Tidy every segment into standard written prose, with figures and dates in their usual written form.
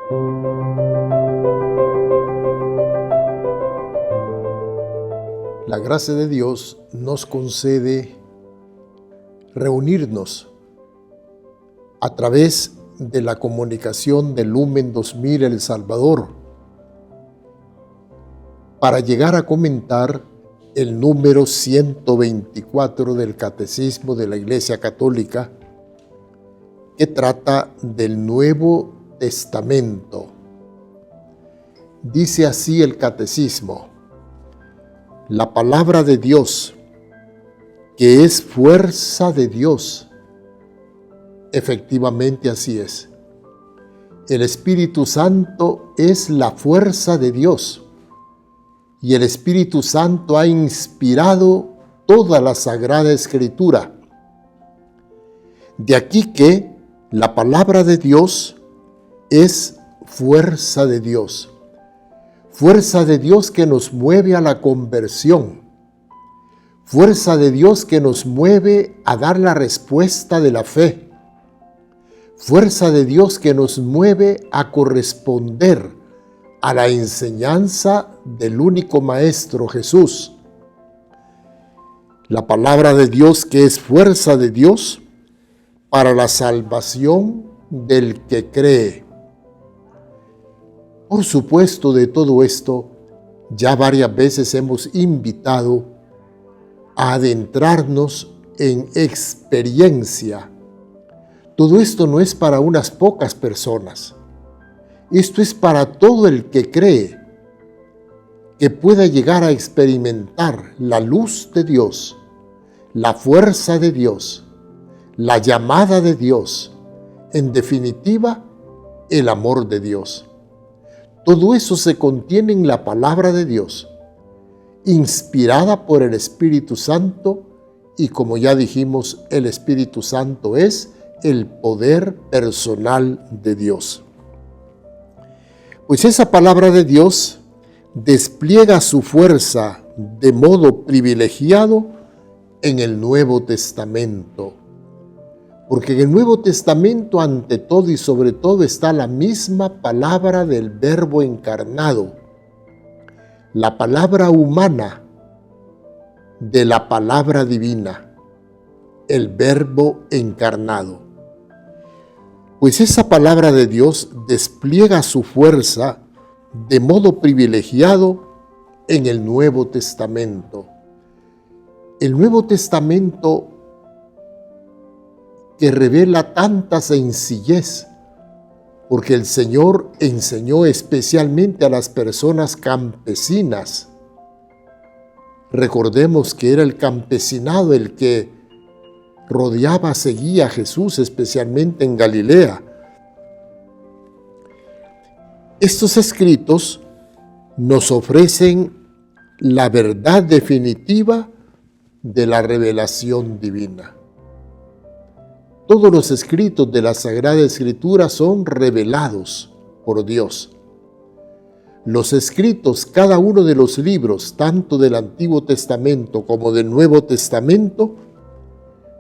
La gracia de Dios nos concede reunirnos a través de la comunicación de Lumen 2000 El Salvador para llegar a comentar el número 124 del Catecismo de la Iglesia Católica, que trata del Nuevo Testamento. Dice así el Catecismo: la palabra de Dios, que es fuerza de Dios. Efectivamente así es. El Espíritu Santo es la fuerza de Dios y el Espíritu Santo ha inspirado toda la Sagrada Escritura. De aquí que la palabra de Dios es fuerza de Dios. Fuerza de Dios que nos mueve a la conversión. Fuerza de Dios que nos mueve a dar la respuesta de la fe. Fuerza de Dios que nos mueve a corresponder a la enseñanza del único Maestro Jesús. La palabra de Dios que es fuerza de Dios para la salvación del que cree. Por supuesto, de todo esto, ya varias veces hemos invitado a adentrarnos en experiencia. Todo esto no es para unas pocas personas. Esto es para todo el que cree, que pueda llegar a experimentar la luz de Dios, la fuerza de Dios, la llamada de Dios, en definitiva, el amor de Dios. Todo eso se contiene en la palabra de Dios, inspirada por el Espíritu Santo, y como ya dijimos, el Espíritu Santo es el poder personal de Dios. Pues esa palabra de Dios despliega su fuerza de modo privilegiado en el Nuevo Testamento. Porque en el Nuevo Testamento, ante todo y sobre todo, está la misma palabra del Verbo encarnado, la palabra humana de la palabra divina, el Verbo encarnado. Pues esa palabra de Dios despliega su fuerza de modo privilegiado en el Nuevo Testamento. El Nuevo Testamento que revela tanta sencillez, porque el Señor enseñó especialmente a las personas campesinas. Recordemos que era el campesinado el que rodeaba, seguía a Jesús, especialmente en Galilea. Estos escritos nos ofrecen la verdad definitiva de la revelación divina. Todos los escritos de la Sagrada Escritura son revelados por Dios. Los escritos, cada uno de los libros, tanto del Antiguo Testamento como del Nuevo Testamento,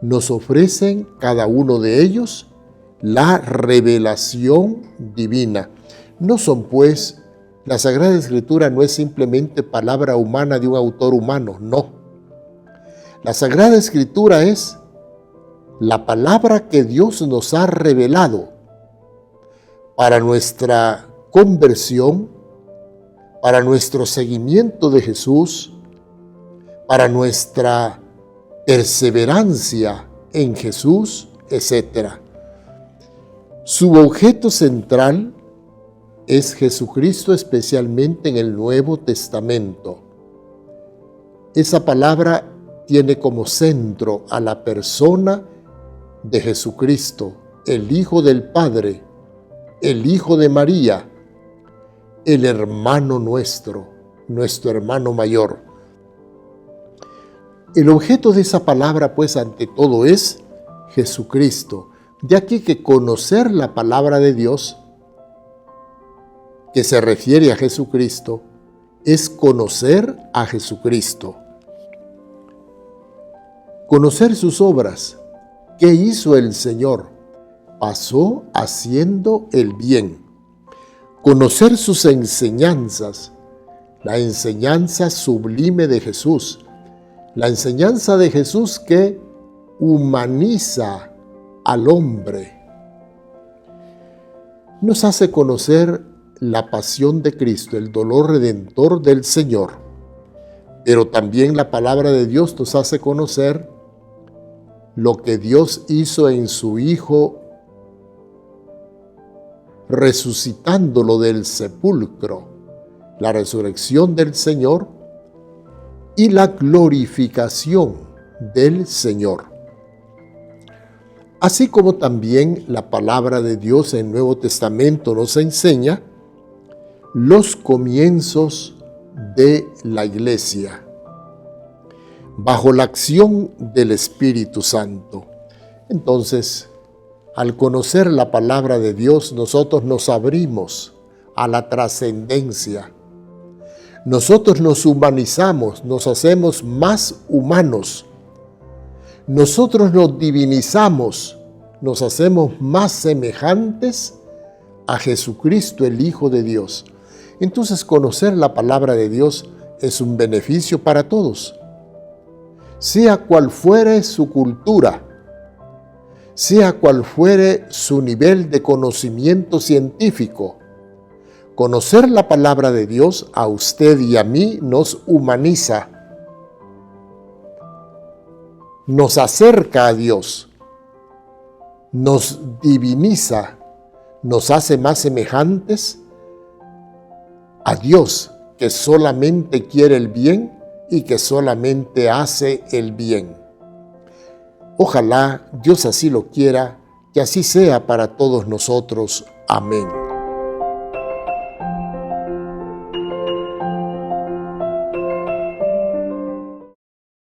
nos ofrecen cada uno de ellos la revelación divina. No son pues, la Sagrada Escritura no es simplemente palabra humana de un autor humano, no. La Sagrada Escritura es la palabra que Dios nos ha revelado para nuestra conversión, para nuestro seguimiento de Jesús, para nuestra perseverancia en Jesús, etc. Su objeto central es Jesucristo, especialmente en el Nuevo Testamento. Esa palabra tiene como centro a la persona de Jesucristo, el Hijo del Padre, el Hijo de María, el hermano nuestro, nuestro hermano mayor. El objeto de esa palabra, pues, ante todo es Jesucristo. De aquí que conocer la palabra de Dios, que se refiere a Jesucristo, es conocer a Jesucristo. Conocer sus obras. ¿Qué hizo el Señor? Pasó haciendo el bien. Conocer sus enseñanzas, la enseñanza sublime de Jesús, la enseñanza de Jesús que humaniza al hombre, nos hace conocer la pasión de Cristo, el dolor redentor del Señor. Pero también la palabra de Dios nos hace conocer lo que Dios hizo en su Hijo, resucitándolo del sepulcro, la resurrección del Señor y la glorificación del Señor. Así como también la palabra de Dios en el Nuevo Testamento nos enseña los comienzos de la Iglesia, bajo la acción del Espíritu Santo. Entonces, al conocer la palabra de Dios, nosotros nos abrimos a la trascendencia. Nosotros nos humanizamos, nos hacemos más humanos. Nosotros nos divinizamos, nos hacemos más semejantes a Jesucristo, el Hijo de Dios. Entonces, conocer la palabra de Dios es un beneficio para todos. Sea cual fuere su cultura, sea cual fuere su nivel de conocimiento científico, conocer la palabra de Dios a usted y a mí nos humaniza, nos acerca a Dios, nos diviniza, nos hace más semejantes a Dios, que solamente quiere el bien y que solamente hace el bien. Ojalá Dios así lo quiera, que así sea para todos nosotros. Amén.